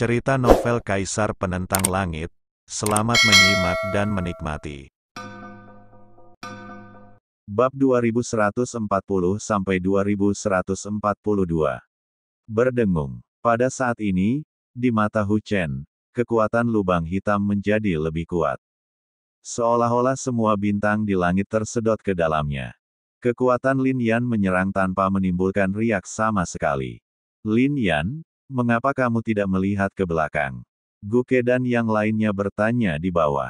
Cerita novel Kaisar Penentang Langit. Selamat menyimak dan menikmati. Bab 2140-2142. Berdengung. Pada saat ini, di mata Hu Chen, kekuatan lubang hitam menjadi lebih kuat. Seolah-olah semua bintang di langit tersedot ke dalamnya. Kekuatan Lin Yan menyerang tanpa menimbulkan riak sama sekali. Lin Yan, mengapa kamu tidak melihat ke belakang? Guke dan yang lainnya bertanya di bawah.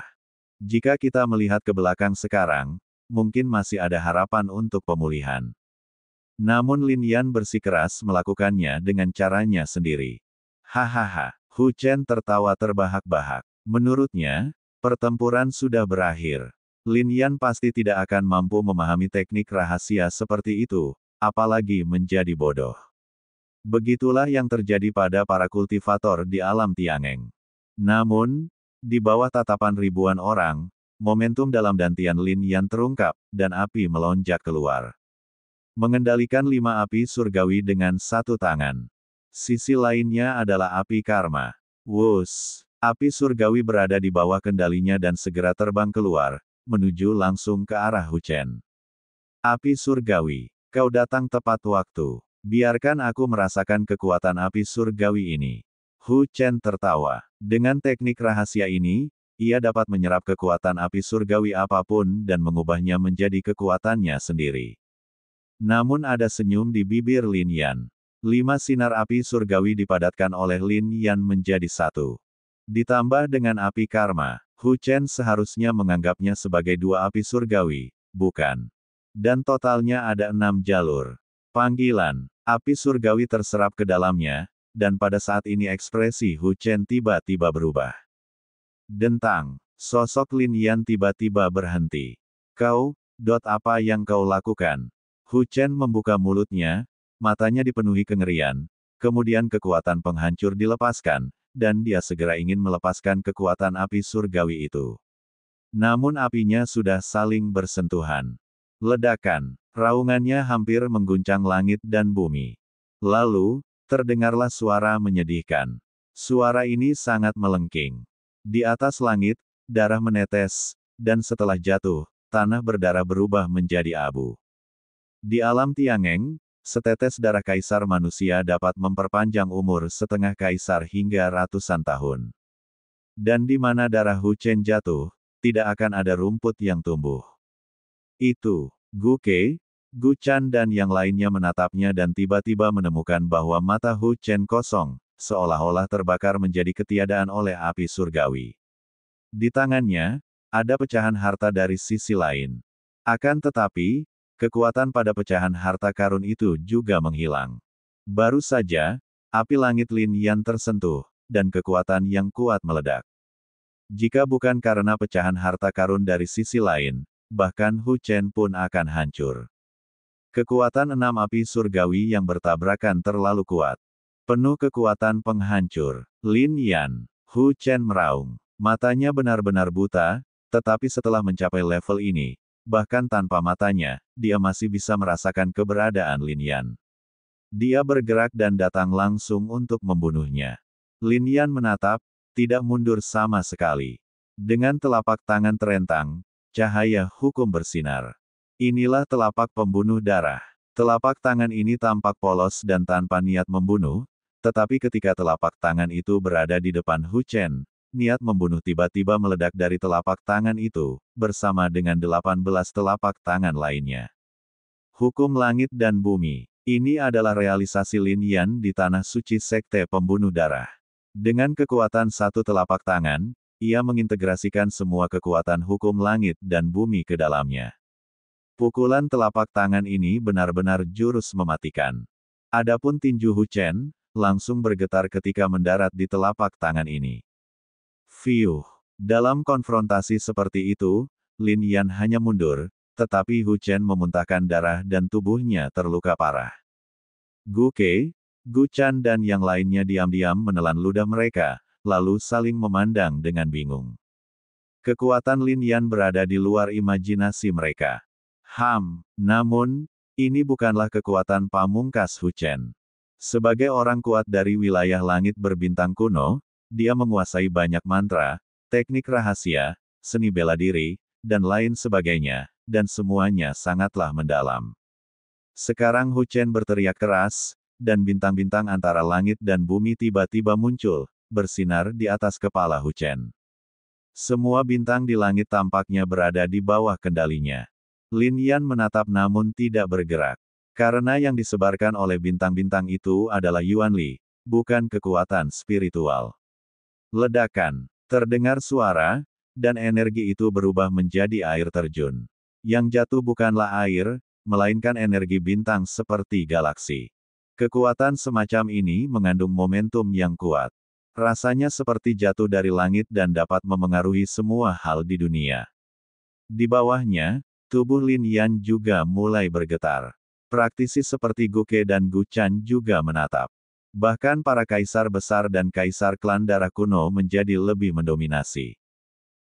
Jika kita melihat ke belakang sekarang, mungkin masih ada harapan untuk pemulihan. Namun Lin Yan bersikeras melakukannya dengan caranya sendiri. Hahaha, Hu Chen tertawa terbahak-bahak. Menurutnya, pertempuran sudah berakhir. Lin Yan pasti tidak akan mampu memahami teknik rahasia seperti itu, apalagi menjadi bodoh. Begitulah yang terjadi pada para kultivator di alam Tiangeng. Namun, di bawah tatapan ribuan orang, momentum dalam dantian Lin Yan terungkap, dan api melonjak keluar. Mengendalikan 5 api surgawi dengan satu tangan. Sisi lainnya adalah api karma. Wus! Api surgawi berada di bawah kendalinya dan segera terbang keluar, menuju langsung ke arah Hu Chen. Api surgawi, kau datang tepat waktu. Biarkan aku merasakan kekuatan api surgawi ini. Hu Chen tertawa. Dengan teknik rahasia ini, ia dapat menyerap kekuatan api surgawi apapun dan mengubahnya menjadi kekuatannya sendiri. Namun ada senyum di bibir Lin Yan. 5 sinar api surgawi dipadatkan oleh Lin Yan menjadi satu. Ditambah dengan api karma, Hu Chen seharusnya menganggapnya sebagai 2 api surgawi, bukan? Dan totalnya ada 6 jalur. Panggilan, api surgawi terserap ke dalamnya, dan pada saat ini ekspresi Hu Chen tiba-tiba berubah. Dentang, sosok Lin Yan tiba-tiba berhenti. Kau, apa yang kau lakukan? Hu Chen membuka mulutnya, matanya dipenuhi kengerian, kemudian kekuatan penghancur dilepaskan, dan dia segera ingin melepaskan kekuatan api surgawi itu. Namun apinya sudah saling bersentuhan. Ledakan, raungannya hampir mengguncang langit dan bumi. Lalu, terdengarlah suara menyedihkan. Suara ini sangat melengking. Di atas langit, darah menetes, dan setelah jatuh, tanah berdarah berubah menjadi abu. Di alam Tiangeng, setetes darah kaisar manusia dapat memperpanjang umur setengah kaisar hingga ratusan tahun. Dan di mana darah Hu Chen jatuh, tidak akan ada rumput yang tumbuh. Itu, Guke, Gu Chan dan yang lainnya menatapnya dan tiba-tiba menemukan bahwa mata Hu Chen kosong, seolah-olah terbakar menjadi ketiadaan oleh api surgawi. Di tangannya, ada pecahan harta dari sisi lain. Akan tetapi, kekuatan pada pecahan harta karun itu juga menghilang. Baru saja, api langit Lin Yan tersentuh, dan kekuatan yang kuat meledak. Jika bukan karena pecahan harta karun dari sisi lain, bahkan Hu Chen pun akan hancur. Kekuatan 6 api surgawi yang bertabrakan terlalu kuat. Penuh kekuatan penghancur. Lin Yan, Hu Chen meraung. Matanya benar-benar buta, tetapi setelah mencapai level ini, bahkan tanpa matanya, dia masih bisa merasakan keberadaan Lin Yan. Dia bergerak dan datang langsung untuk membunuhnya. Lin Yan menatap, tidak mundur sama sekali. Dengan telapak tangan terentang, cahaya hukum bersinar. Inilah telapak pembunuh darah. Telapak tangan ini tampak polos dan tanpa niat membunuh, tetapi ketika telapak tangan itu berada di depan Hu Chen, niat membunuh tiba-tiba meledak dari telapak tangan itu, bersama dengan 18 telapak tangan lainnya. Hukum langit dan bumi. Ini adalah realisasi Lin Yan di tanah suci sekte pembunuh darah. Dengan kekuatan satu telapak tangan, ia mengintegrasikan semua kekuatan hukum langit dan bumi ke dalamnya. Pukulan telapak tangan ini benar-benar jurus mematikan. Adapun tinju Hu Chen, langsung bergetar ketika mendarat di telapak tangan ini. Fiuh. Dalam konfrontasi seperti itu, Lin Yan hanya mundur, tetapi Hu Chen memuntahkan darah dan tubuhnya terluka parah. Guke, Gu Chan dan yang lainnya diam-diam menelan ludah mereka, lalu saling memandang dengan bingung. Kekuatan Lin Yan berada di luar imajinasi mereka. Namun, ini bukanlah kekuatan pamungkas Hu Chen. Sebagai orang kuat dari wilayah langit berbintang kuno, dia menguasai banyak mantra, teknik rahasia, seni bela diri, dan lain sebagainya, dan semuanya sangatlah mendalam. Sekarang Hu Chen berteriak keras, dan bintang-bintang antara langit dan bumi tiba-tiba muncul, bersinar di atas kepala Hu Chen. Semua bintang di langit tampaknya berada di bawah kendalinya. Lin Yan menatap namun tidak bergerak. Karena yang disebarkan oleh bintang-bintang itu adalah Yuan Li, bukan kekuatan spiritual. Ledakan. Terdengar suara, dan energi itu berubah menjadi air terjun. Yang jatuh bukanlah air, melainkan energi bintang seperti galaksi. Kekuatan semacam ini mengandung momentum yang kuat. Rasanya seperti jatuh dari langit dan dapat memengaruhi semua hal di dunia. Di bawahnya, tubuh Lin Yan juga mulai bergetar. Praktisi seperti Gu Ke dan Gu Chan juga menatap. Bahkan para kaisar besar dan kaisar klan darah kuno menjadi lebih mendominasi.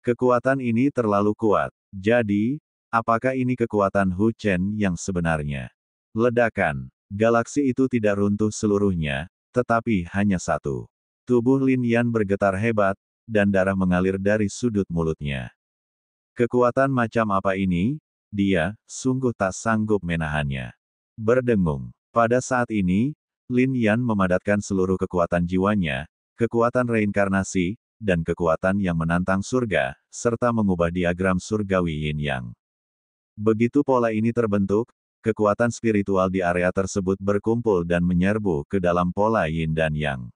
Kekuatan ini terlalu kuat. Jadi, apakah ini kekuatan Hu Chen yang sebenarnya? Ledakan. Galaksi itu tidak runtuh seluruhnya, tetapi hanya satu. Tubuh Lin Yan bergetar hebat, dan darah mengalir dari sudut mulutnya. Kekuatan macam apa ini? Dia sungguh tak sanggup menahannya. Berdengung. Pada saat ini, Lin Yan memadatkan seluruh kekuatan jiwanya, kekuatan reinkarnasi, dan kekuatan yang menantang surga, serta mengubah diagram surgawi Yin Yang. Begitu pola ini terbentuk, kekuatan spiritual di area tersebut berkumpul dan menyerbu ke dalam pola Yin dan Yang.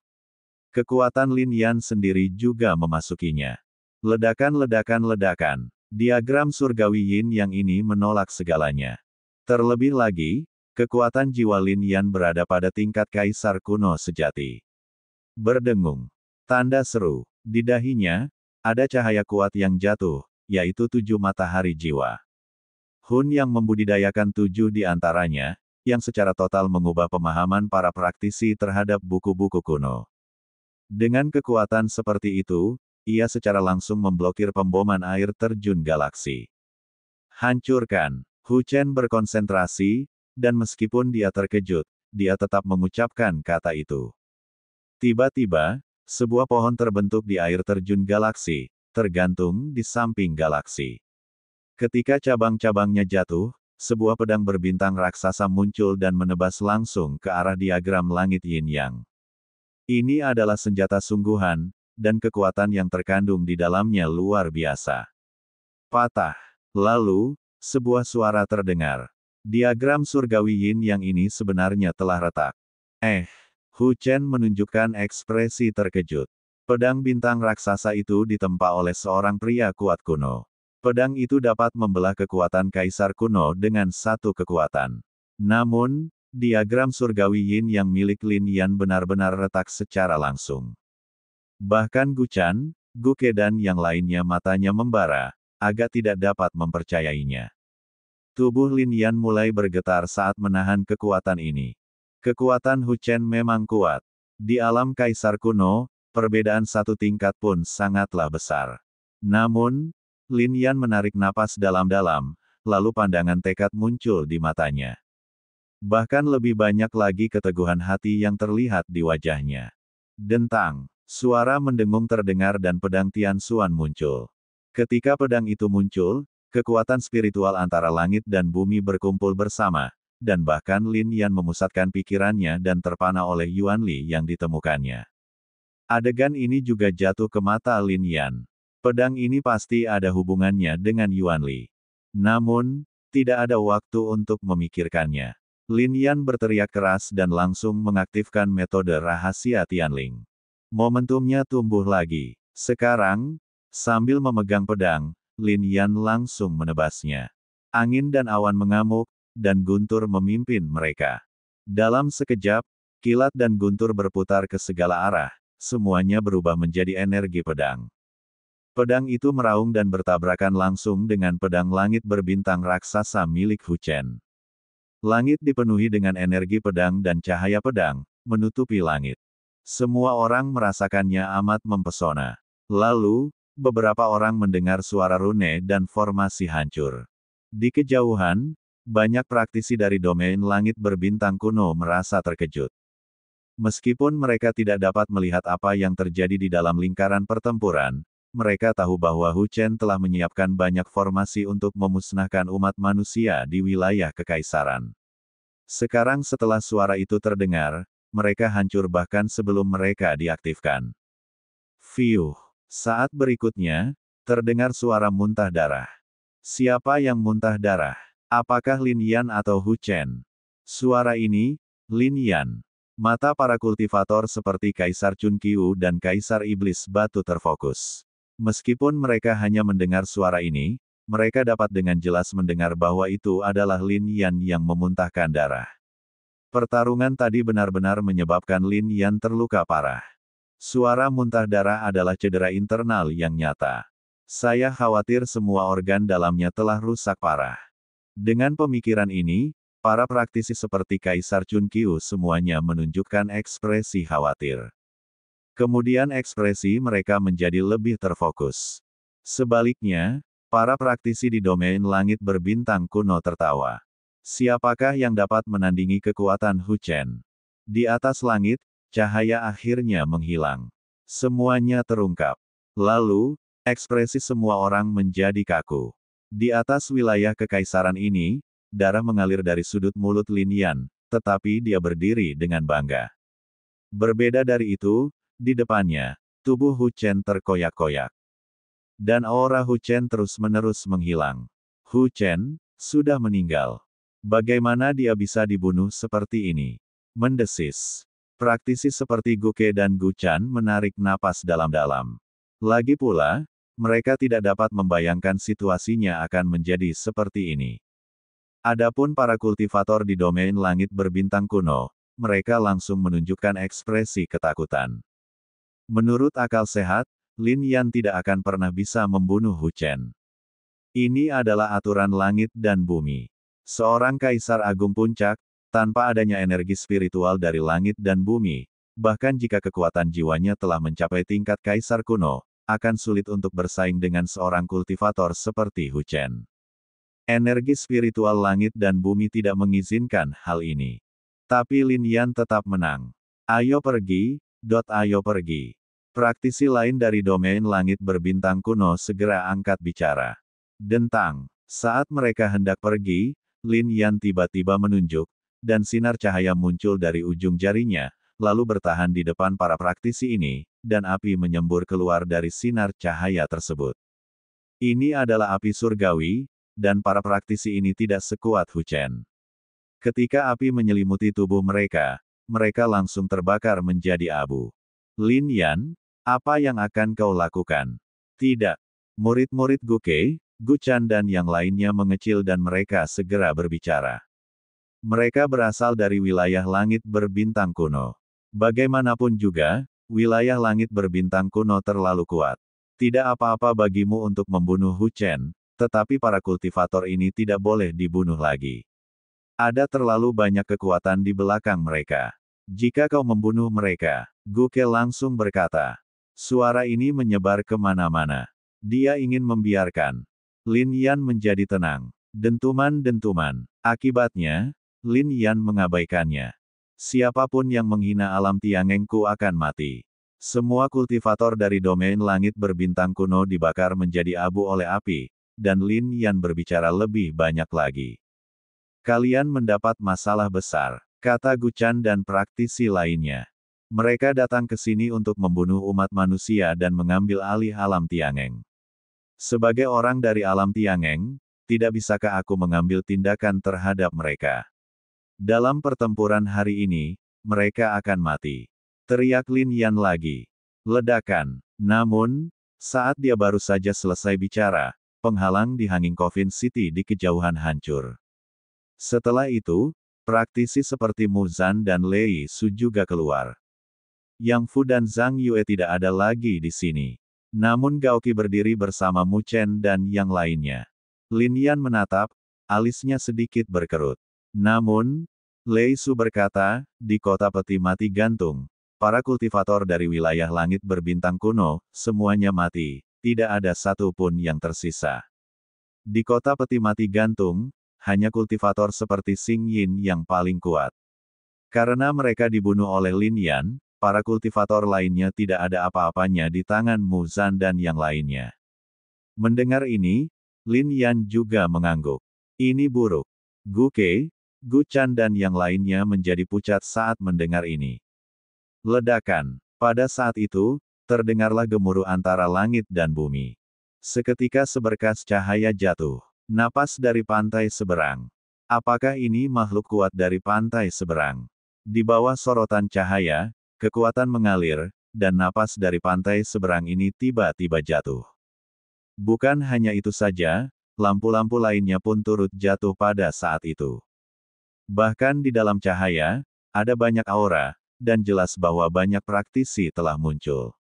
Kekuatan Lin Yan sendiri juga memasukinya. Ledakan-ledakan-ledakan. Diagram surgawi Yin Yang ini menolak segalanya. Terlebih lagi, kekuatan jiwa Lin Yan berada pada tingkat kaisar kuno sejati. Berdengung. Tanda seru. Di dahinya, ada cahaya kuat yang jatuh, yaitu 7 matahari jiwa. Hun yang membudidayakan 7 di antaranya, yang secara total mengubah pemahaman para praktisi terhadap buku-buku kuno. Dengan kekuatan seperti itu, ia secara langsung memblokir pemboman air terjun galaksi. Hancurkan. Hu Chen berkonsentrasi, dan meskipun dia terkejut, dia tetap mengucapkan kata itu. Tiba-tiba, sebuah pohon terbentuk di air terjun galaksi, tergantung di samping galaksi. Ketika cabang-cabangnya jatuh, sebuah pedang berbintang raksasa muncul dan menebas langsung ke arah diagram langit Yin Yang. Ini adalah senjata sungguhan, dan kekuatan yang terkandung di dalamnya luar biasa. Patah. Lalu, sebuah suara terdengar. Diagram surgawi Yin Yang ini sebenarnya telah retak. Hu Chen menunjukkan ekspresi terkejut. Pedang bintang raksasa itu ditempa oleh seorang pria kuat kuno. Pedang itu dapat membelah kekuatan kaisar kuno dengan satu kekuatan. Namun, diagram surgawi Yin Yang milik Lin Yan benar-benar retak secara langsung. Bahkan Gu Chan, Gu Ke dan yang lainnya matanya membara, agak tidak dapat mempercayainya. Tubuh Lin Yan mulai bergetar saat menahan kekuatan ini. Kekuatan Hu Chen memang kuat. Di alam kaisar kuno, perbedaan satu tingkat pun sangatlah besar. Namun, Lin Yan menarik napas dalam-dalam, lalu pandangan tekad muncul di matanya. Bahkan lebih banyak lagi keteguhan hati yang terlihat di wajahnya. Dentang. Suara mendengung terdengar dan pedang Tian Xuan muncul. Ketika pedang itu muncul, kekuatan spiritual antara langit dan bumi berkumpul bersama, dan bahkan Lin Yan memusatkan pikirannya dan terpana oleh Yuan Li yang ditemukannya. Adegan ini juga jatuh ke mata Lin Yan. Pedang ini pasti ada hubungannya dengan Yuan Li. Namun, tidak ada waktu untuk memikirkannya. Lin Yan berteriak keras dan langsung mengaktifkan metode rahasia Tianling. Momentumnya tumbuh lagi. Sekarang, sambil memegang pedang, Lin Yan langsung menebasnya. Angin dan awan mengamuk, dan guntur memimpin mereka. Dalam sekejap, kilat dan guntur berputar ke segala arah, semuanya berubah menjadi energi pedang. Pedang itu meraung dan bertabrakan langsung dengan pedang langit berbintang raksasa milik Hu Chen. Langit dipenuhi dengan energi pedang dan cahaya pedang, menutupi langit. Semua orang merasakannya amat mempesona. Lalu, beberapa orang mendengar suara rune dan formasi hancur. Di kejauhan, banyak praktisi dari domain langit berbintang kuno merasa terkejut. Meskipun mereka tidak dapat melihat apa yang terjadi di dalam lingkaran pertempuran, mereka tahu bahwa Hu Chen telah menyiapkan banyak formasi untuk memusnahkan umat manusia di wilayah kekaisaran. Sekarang setelah suara itu terdengar, mereka hancur bahkan sebelum mereka diaktifkan. Fiuh. Saat berikutnya, terdengar suara muntah darah. Siapa yang muntah darah? Apakah Lin Yan atau Hu Chen? Suara ini, Lin Yan. Mata para kultivator seperti Kaisar Chun Qiu dan Kaisar Iblis Batu terfokus. Meskipun mereka hanya mendengar suara ini, mereka dapat dengan jelas mendengar bahwa itu adalah Lin Yan yang memuntahkan darah. Pertarungan tadi benar-benar menyebabkan Lin Yan terluka parah. Suara muntah darah adalah cedera internal yang nyata. Saya khawatir semua organ dalamnya telah rusak parah. Dengan pemikiran ini, para praktisi seperti Kaisar Chun Qiu semuanya menunjukkan ekspresi khawatir. Kemudian ekspresi mereka menjadi lebih terfokus. Sebaliknya, para praktisi di domain langit berbintang kuno tertawa. Siapakah yang dapat menandingi kekuatan Hu Chen? Di atas langit, cahaya akhirnya menghilang. Semuanya terungkap. Lalu, ekspresi semua orang menjadi kaku. Di atas wilayah kekaisaran ini, darah mengalir dari sudut mulut Lin Yan, tetapi dia berdiri dengan bangga. Berbeda dari itu, di depannya, tubuh Hu Chen terkoyak-koyak. Dan aura Hu Chen terus-menerus menghilang. Hu Chen sudah meninggal. Bagaimana dia bisa dibunuh seperti ini? Mendesis. Praktisi seperti Gu Ke dan Gu Chan menarik napas dalam-dalam. Lagi pula, mereka tidak dapat membayangkan situasinya akan menjadi seperti ini. Adapun para kultivator di domain langit berbintang kuno, mereka langsung menunjukkan ekspresi ketakutan. Menurut akal sehat, Lin Yan tidak akan pernah bisa membunuh Hu Chen. Ini adalah aturan langit dan bumi. Seorang kaisar agung puncak, tanpa adanya energi spiritual dari langit dan bumi, bahkan jika kekuatan jiwanya telah mencapai tingkat kaisar kuno, akan sulit untuk bersaing dengan seorang kultivator seperti Hu Chen. Energi spiritual langit dan bumi tidak mengizinkan hal ini. Tapi Lin Yan tetap menang. Ayo pergi, ayo pergi. Praktisi lain dari domain langit berbintang kuno segera angkat bicara. Dentang. Saat mereka hendak pergi, Lin Yan tiba-tiba menunjuk, dan sinar cahaya muncul dari ujung jarinya, lalu bertahan di depan para praktisi ini, dan api menyembur keluar dari sinar cahaya tersebut. Ini adalah api surgawi, dan para praktisi ini tidak sekuat Hu Chen. Ketika api menyelimuti tubuh mereka, mereka langsung terbakar menjadi abu. Lin Yan, apa yang akan kau lakukan? Tidak. Murid-murid Gu Ke, Gu Chan dan yang lainnya mengecil dan mereka segera berbicara. Mereka berasal dari wilayah langit berbintang kuno. Bagaimanapun juga, wilayah langit berbintang kuno terlalu kuat. Tidak apa-apa bagimu untuk membunuh Hu Chen, tetapi para kultivator ini tidak boleh dibunuh lagi. Ada terlalu banyak kekuatan di belakang mereka. Jika kau membunuh mereka, Gu Ke langsung berkata. Suara ini menyebar kemana-mana. Dia ingin membiarkan Lin Yan menjadi tenang. Dentuman-dentuman. Akibatnya, Lin Yan mengabaikannya. Siapapun yang menghina alam Tiangengku akan mati. Semua kultivator dari domain langit berbintang kuno dibakar menjadi abu oleh api, dan Lin Yan berbicara lebih banyak lagi. Kalian mendapat masalah besar, kata Gu Chan dan praktisi lainnya. Mereka datang ke sini untuk membunuh umat manusia dan mengambil alih alam Tiangeng. Sebagai orang dari alam Tiangeng, tidak bisakah aku mengambil tindakan terhadap mereka? Dalam pertempuran hari ini, mereka akan mati. Teriak Lin Yan lagi. Ledakan. Namun, saat dia baru saja selesai bicara, penghalang di Hanging Coffin City di kejauhan hancur. Setelah itu, praktisi seperti Mu Zan dan Lei Su juga keluar. Yang Fu dan Zhang Yue tidak ada lagi di sini. Namun Gaoqi berdiri bersama Mu Chen dan yang lainnya. Lin Yan menatap, alisnya sedikit berkerut. Namun, Lei Su berkata, di kota peti mati gantung, para kultivator dari wilayah langit berbintang kuno, semuanya mati, tidak ada satu pun yang tersisa. Di kota peti mati gantung, hanya kultivator seperti Xing Yin yang paling kuat. Karena mereka dibunuh oleh Lin Yan, para kultivator lainnya tidak ada apa-apanya di tangan Mu Zan dan yang lainnya. Mendengar ini, Lin Yan juga mengangguk. Ini buruk. Gu Kei, Gu Chan dan yang lainnya menjadi pucat saat mendengar ini. Ledakan. Pada saat itu, terdengarlah gemuruh antara langit dan bumi. Seketika seberkas cahaya jatuh. Napas dari pantai seberang. Apakah ini makhluk kuat dari pantai seberang? Di bawah sorotan cahaya, kekuatan mengalir, dan napas dari pantai seberang ini tiba-tiba jatuh. Bukan hanya itu saja, lampu-lampu lainnya pun turut jatuh pada saat itu. Bahkan di dalam cahaya, ada banyak aura, dan jelas bahwa banyak praktisi telah muncul.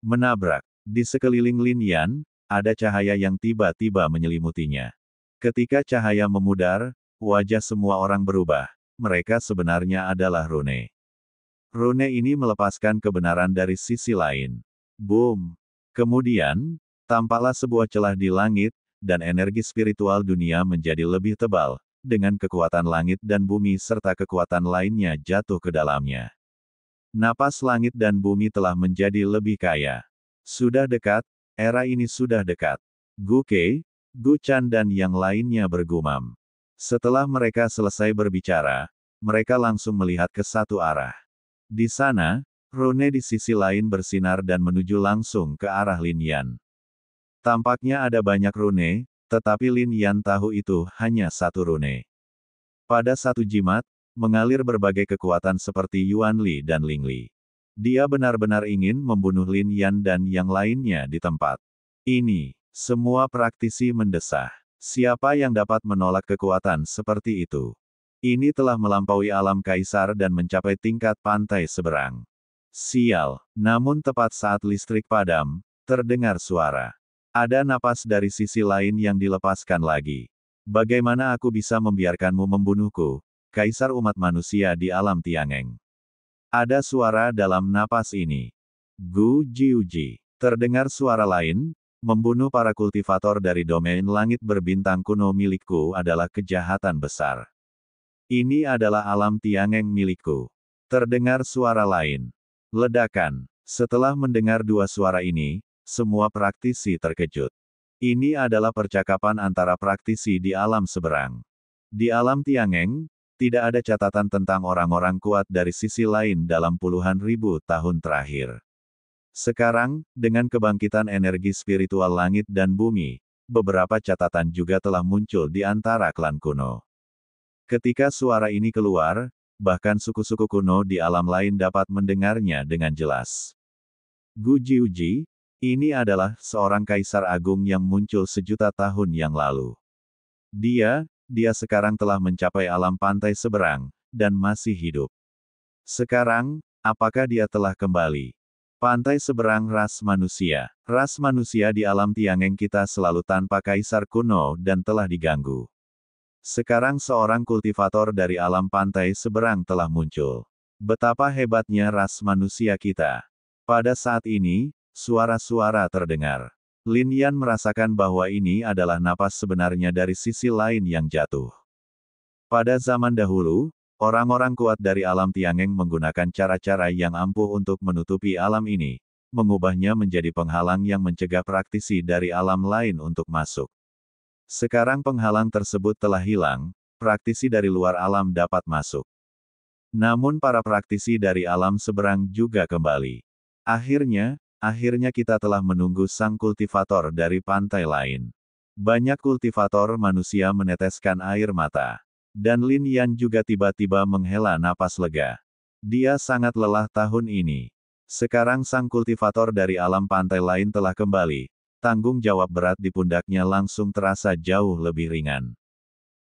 Menabrak. Di sekeliling Lin Yan, ada cahaya yang tiba-tiba menyelimutinya. Ketika cahaya memudar, wajah semua orang berubah. Mereka sebenarnya adalah rune. Rune ini melepaskan kebenaran dari sisi lain. Boom! Kemudian, tampaklah sebuah celah di langit, dan energi spiritual dunia menjadi lebih tebal, dengan kekuatan langit dan bumi serta kekuatan lainnya jatuh ke dalamnya. Napas langit dan bumi telah menjadi lebih kaya. Sudah dekat, era ini sudah dekat. Gu Kei, Gu Chan dan yang lainnya bergumam. Setelah mereka selesai berbicara, mereka langsung melihat ke satu arah. Di sana, rune di sisi lain bersinar dan menuju langsung ke arah Lin Yan. Tampaknya ada banyak rune, tetapi Lin Yan tahu itu hanya satu rune. Pada satu jimat, mengalir berbagai kekuatan seperti Yuan Li dan Ling Li. Dia benar-benar ingin membunuh Lin Yan dan yang lainnya di tempat ini. Semua praktisi mendesah. Siapa yang dapat menolak kekuatan seperti itu? Ini telah melampaui alam kaisar dan mencapai tingkat pantai seberang. Sial. Namun tepat saat listrik padam, terdengar suara. Ada napas dari sisi lain yang dilepaskan lagi. Bagaimana aku bisa membiarkanmu membunuhku, Kaisar umat manusia di alam Tiangeng? Ada suara dalam napas ini. Gu Jiuji. Terdengar suara lain, membunuh para kultivator dari domain langit berbintang kuno milikku adalah kejahatan besar. Ini adalah alam Tiangeng milikku. Terdengar suara lain. Ledakan. Setelah mendengar dua suara ini, semua praktisi terkejut. Ini adalah percakapan antara praktisi di alam seberang. Di alam Tiangeng, tidak ada catatan tentang orang-orang kuat dari sisi lain dalam puluhan ribu tahun terakhir. Sekarang, dengan kebangkitan energi spiritual langit dan bumi, beberapa catatan juga telah muncul di antara klan kuno. Ketika suara ini keluar, bahkan suku-suku kuno di alam lain dapat mendengarnya dengan jelas. Gu Jiuji, ini adalah seorang kaisar agung yang muncul sejuta tahun yang lalu. Dia sekarang telah mencapai alam pantai seberang, dan masih hidup. Sekarang, apakah dia telah kembali? Pantai seberang ras manusia. Ras manusia di alam Tiangeng kita selalu tanpa kaisar kuno dan telah diganggu. Sekarang seorang kultivator dari alam pantai seberang telah muncul. Betapa hebatnya ras manusia kita. Pada saat ini, suara-suara terdengar. Lin Yan merasakan bahwa ini adalah napas sebenarnya dari sisi lain yang jatuh. Pada zaman dahulu, orang-orang kuat dari alam Tiangeng menggunakan cara-cara yang ampuh untuk menutupi alam ini, mengubahnya menjadi penghalang yang mencegah praktisi dari alam lain untuk masuk. Sekarang penghalang tersebut telah hilang, praktisi dari luar alam dapat masuk. Namun para praktisi dari alam seberang juga kembali. Akhirnya kita telah menunggu sang kultivator dari pantai lain. Banyak kultivator manusia meneteskan air mata. Dan Lin Yan juga tiba-tiba menghela napas lega. Dia sangat lelah tahun ini. Sekarang sang kultivator dari alam pantai lain telah kembali. Tanggung jawab berat di pundaknya langsung terasa jauh lebih ringan.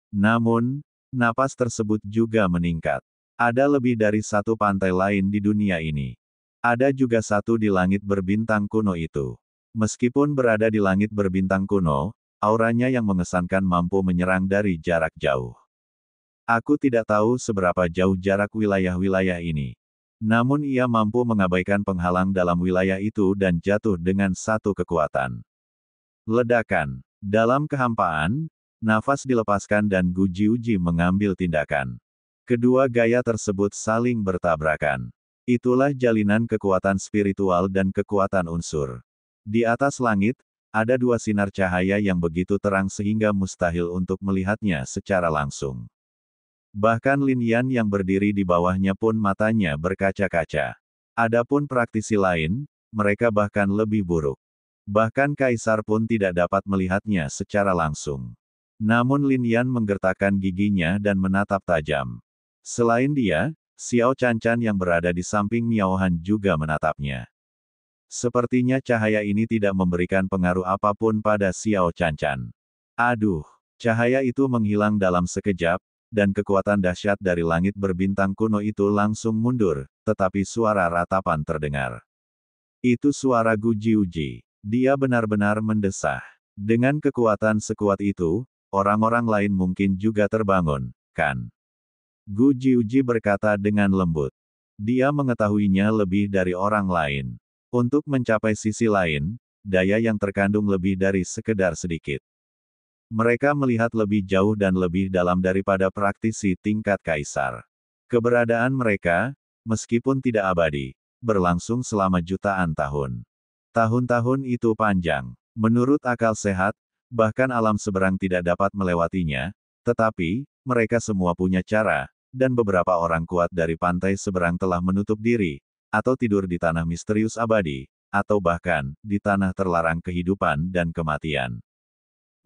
Namun, napas tersebut juga meningkat. Ada lebih dari satu pantai lain di dunia ini. Ada juga satu di langit berbintang kuno itu. Meskipun berada di langit berbintang kuno, auranya yang mengesankan mampu menyerang dari jarak jauh. Aku tidak tahu seberapa jauh jarak wilayah-wilayah ini. Namun ia mampu mengabaikan penghalang dalam wilayah itu dan jatuh dengan satu kekuatan. Ledakan. Dalam kehampaan, nafas dilepaskan dan Gu Jiuji mengambil tindakan. Kedua gaya tersebut saling bertabrakan. Itulah jalinan kekuatan spiritual dan kekuatan unsur. Di atas langit, ada dua sinar cahaya yang begitu terang sehingga mustahil untuk melihatnya secara langsung. Bahkan Lin Yan yang berdiri di bawahnya pun matanya berkaca-kaca. Adapun praktisi lain, mereka bahkan lebih buruk. Bahkan Kaisar pun tidak dapat melihatnya secara langsung. Namun Lin Yan menggertakkan giginya dan menatap tajam. Selain dia, Xiao Canchan yang berada di samping Miao Han juga menatapnya. Sepertinya cahaya ini tidak memberikan pengaruh apapun pada Xiao Canchan. Aduh, cahaya itu menghilang dalam sekejap, dan kekuatan dahsyat dari langit berbintang kuno itu langsung mundur, tetapi suara ratapan terdengar. Itu suara Gu Jiuji. Dia benar-benar mendesah. Dengan kekuatan sekuat itu, orang-orang lain mungkin juga terbangun, kan? Gu Jiuji berkata dengan lembut. Dia mengetahuinya lebih dari orang lain. Untuk mencapai sisi lain, daya yang terkandung lebih dari sekedar sedikit. Mereka melihat lebih jauh dan lebih dalam daripada praktisi tingkat kaisar. Keberadaan mereka, meskipun tidak abadi, berlangsung selama jutaan tahun. Tahun-tahun itu panjang. Menurut akal sehat, bahkan alam seberang tidak dapat melewatinya, tetapi, mereka semua punya cara, dan beberapa orang kuat dari pantai seberang telah menutup diri, atau tidur di tanah misterius abadi, atau bahkan, di tanah terlarang kehidupan dan kematian.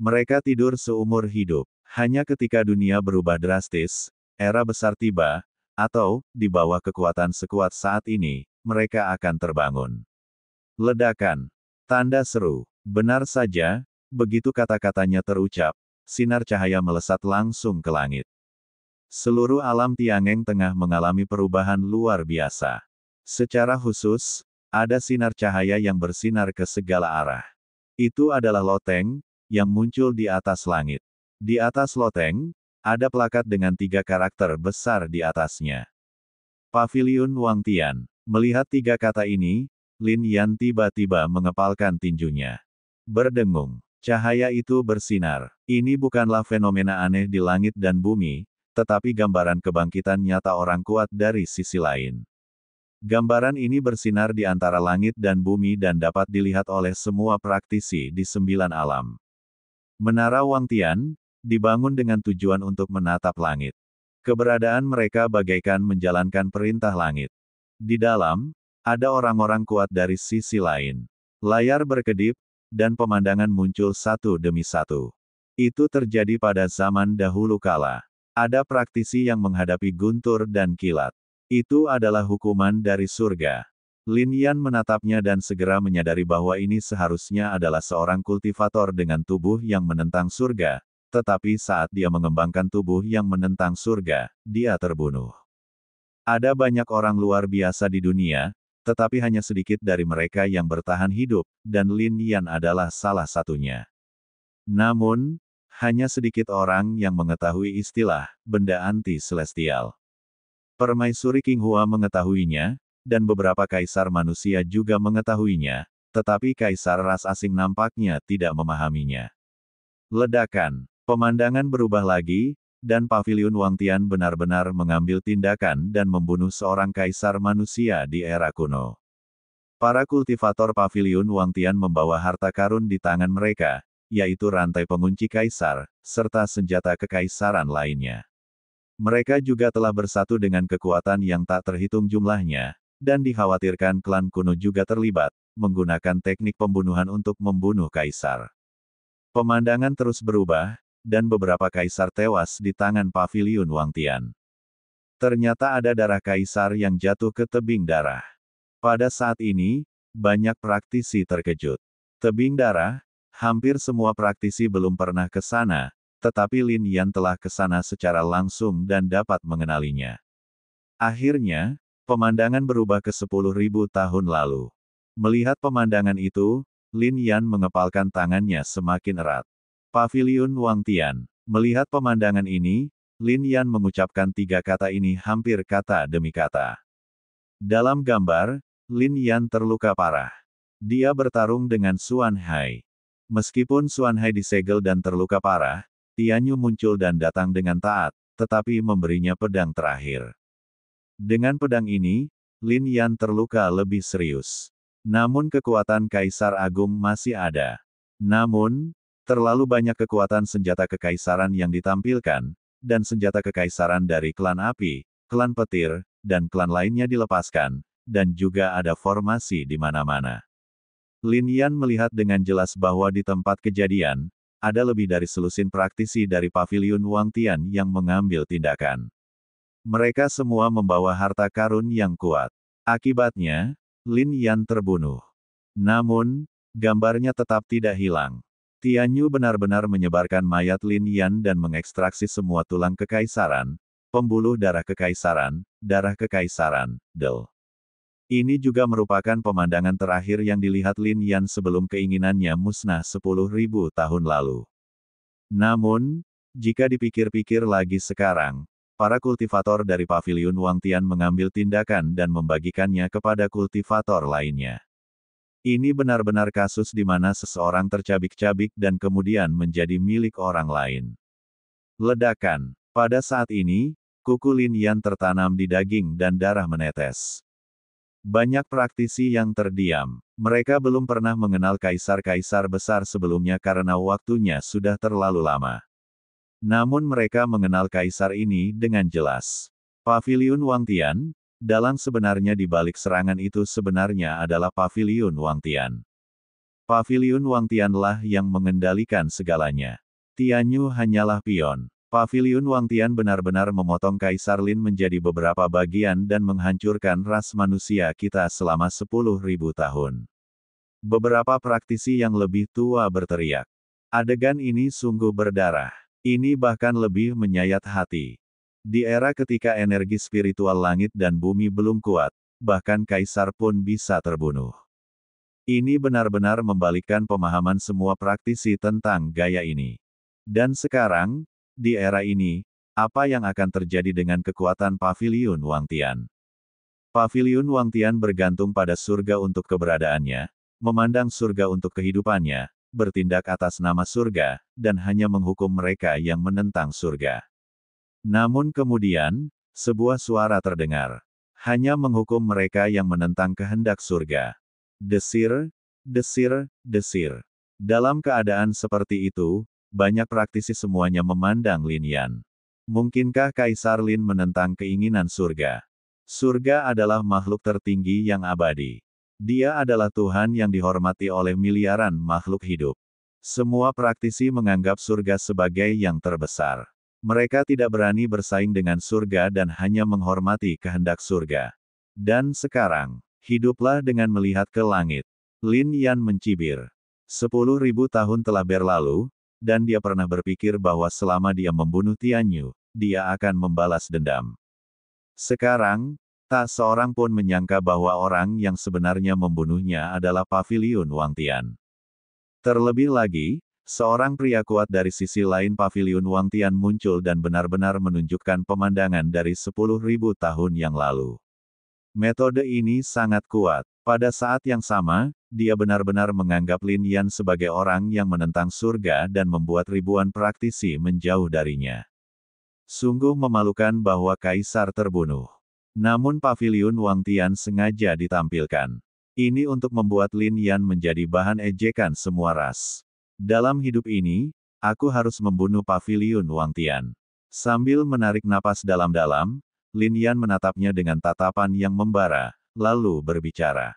Mereka tidur seumur hidup. Hanya ketika dunia berubah drastis, era besar tiba, atau, di bawah kekuatan sekuat saat ini, mereka akan terbangun. Ledakan. Tanda seru. Benar saja, begitu kata-katanya terucap, sinar cahaya melesat langsung ke langit. Seluruh alam Tiangeng tengah mengalami perubahan luar biasa. Secara khusus, ada sinar cahaya yang bersinar ke segala arah. Itu adalah loteng, yang muncul di atas langit. Di atas loteng, ada plakat dengan 3 karakter besar di atasnya. Paviliun Wangtian. Melihat 3 kata ini, Lin Yan tiba-tiba mengepalkan tinjunya. Berdengung. Cahaya itu bersinar. Ini bukanlah fenomena aneh di langit dan bumi, tetapi gambaran kebangkitan nyata orang kuat dari sisi lain. Gambaran ini bersinar di antara langit dan bumi dan dapat dilihat oleh semua praktisi di 9 alam. Menara Wangtian, dibangun dengan tujuan untuk menatap langit. Keberadaan mereka bagaikan menjalankan perintah langit. Di dalam, ada orang-orang kuat dari sisi lain. Layar berkedip, dan pemandangan muncul satu demi satu. Itu terjadi pada zaman dahulu kala. Ada praktisi yang menghadapi guntur dan kilat. Itu adalah hukuman dari surga. Lin Yan menatapnya dan segera menyadari bahwa ini seharusnya adalah seorang kultivator dengan tubuh yang menentang surga, tetapi saat dia mengembangkan tubuh yang menentang surga, dia terbunuh. Ada banyak orang luar biasa di dunia, tetapi hanya sedikit dari mereka yang bertahan hidup, dan Lin Yan adalah salah satunya. Namun, hanya sedikit orang yang mengetahui istilah benda anti-celestial. Permaisuri King Hua mengetahuinya, dan beberapa kaisar manusia juga mengetahuinya, tetapi kaisar ras asing nampaknya tidak memahaminya. Ledakan. Pemandangan berubah lagi, dan paviliun Wangtian benar-benar mengambil tindakan dan membunuh seorang kaisar manusia di era kuno. Para kultivator paviliun Wangtian membawa harta karun di tangan mereka, yaitu rantai pengunci kaisar, serta senjata kekaisaran lainnya. Mereka juga telah bersatu dengan kekuatan yang tak terhitung jumlahnya, dan dikhawatirkan klan kuno juga terlibat, menggunakan teknik pembunuhan untuk membunuh kaisar. Pemandangan terus berubah, dan beberapa kaisar tewas di tangan paviliun Wangtian. Ternyata ada darah kaisar yang jatuh ke tebing darah. Pada saat ini, banyak praktisi terkejut. Tebing darah, hampir semua praktisi belum pernah ke sana, tetapi Lin Yan telah ke sana secara langsung dan dapat mengenalinya. Akhirnya, pemandangan berubah ke 10.000 tahun lalu. Melihat pemandangan itu, Lin Yan mengepalkan tangannya semakin erat. Paviliun Wangtian. Melihat pemandangan ini, Lin Yan mengucapkan 3 kata ini hampir kata demi kata. Dalam gambar, Lin Yan terluka parah. Dia bertarung dengan Xuan Hai. Meskipun Xuan Hai disegel dan terluka parah, Tianyu muncul dan datang dengan taat, tetapi memberinya pedang terakhir. Dengan pedang ini, Lin Yan terluka lebih serius. Namun kekuatan Kaisar Agung masih ada. Namun, terlalu banyak kekuatan senjata kekaisaran yang ditampilkan, dan senjata kekaisaran dari klan api, klan petir, dan klan lainnya dilepaskan, dan juga ada formasi di mana-mana. Lin Yan melihat dengan jelas bahwa di tempat kejadian, ada lebih dari selusin praktisi dari Paviliun Wang Tian yang mengambil tindakan. Mereka semua membawa harta karun yang kuat. Akibatnya, Lin Yan terbunuh. Namun, gambarnya tetap tidak hilang. Tianyu benar-benar menyebarkan mayat Lin Yan dan mengekstraksi semua tulang kekaisaran, pembuluh darah kekaisaran, Del. Ini juga merupakan pemandangan terakhir yang dilihat Lin Yan sebelum keinginannya musnah 10.000 tahun lalu. Namun, jika dipikir-pikir lagi sekarang, para kultivator dari Paviliun Wang Tian mengambil tindakan dan membagikannya kepada kultivator lainnya. Ini benar-benar kasus di mana seseorang tercabik-cabik dan kemudian menjadi milik orang lain. Ledakan. Pada saat ini, kuku Lin Yan tertanam di daging dan darah menetes. Banyak praktisi yang terdiam. Mereka belum pernah mengenal kaisar-kaisar besar sebelumnya karena waktunya sudah terlalu lama. Namun mereka mengenal kaisar ini dengan jelas. Paviliun Wang Tian, dalang sebenarnya di balik serangan itu sebenarnya adalah Paviliun Wang Tian. Paviliun Wang Tianlah yang mengendalikan segalanya. Tianyu hanyalah pion. Paviliun Wang Tian benar-benar memotong Kaisar Lin menjadi beberapa bagian dan menghancurkan ras manusia kita selama 10.000 tahun. Beberapa praktisi yang lebih tua berteriak. Adegan ini sungguh berdarah. Ini bahkan lebih menyayat hati. Di era ketika energi spiritual langit dan bumi belum kuat, bahkan Kaisar pun bisa terbunuh. Ini benar-benar membalikkan pemahaman semua praktisi tentang gaya ini. Dan sekarang, di era ini, apa yang akan terjadi dengan kekuatan Paviliun Wang Tian? Paviliun Wang Tian bergantung pada surga untuk keberadaannya, memandang surga untuk kehidupannya, bertindak atas nama surga, dan hanya menghukum mereka yang menentang surga. Namun kemudian, sebuah suara terdengar. Hanya menghukum mereka yang menentang kehendak surga. Desir, desir, desir. Dalam keadaan seperti itu, banyak praktisi semuanya memandang Lin Yan. Mungkinkah Kaisar Lin menentang keinginan surga? Surga adalah makhluk tertinggi yang abadi. Dia adalah Tuhan yang dihormati oleh miliaran makhluk hidup. Semua praktisi menganggap surga sebagai yang terbesar. Mereka tidak berani bersaing dengan surga dan hanya menghormati kehendak surga. Dan sekarang, hiduplah dengan melihat ke langit. Lin Yan mencibir. 10.000 tahun telah berlalu, dan dia pernah berpikir bahwa selama dia membunuh Tianyu, dia akan membalas dendam. Sekarang, tak seorang pun menyangka bahwa orang yang sebenarnya membunuhnya adalah Paviliun Wang Tian. Terlebih lagi, seorang pria kuat dari sisi lain Paviliun Wang Tian muncul dan benar-benar menunjukkan pemandangan dari 10.000 tahun yang lalu. Metode ini sangat kuat. Pada saat yang sama, dia benar-benar menganggap Lin Yan sebagai orang yang menentang surga dan membuat ribuan praktisi menjauh darinya. Sungguh memalukan bahwa Kaisar terbunuh. Namun Paviliun Wang Tian sengaja ditampilkan. Ini untuk membuat Lin Yan menjadi bahan ejekan semua ras. Dalam hidup ini, aku harus membunuh Paviliun Wang Tian. Sambil menarik napas dalam-dalam, Lin Yan menatapnya dengan tatapan yang membara, lalu berbicara.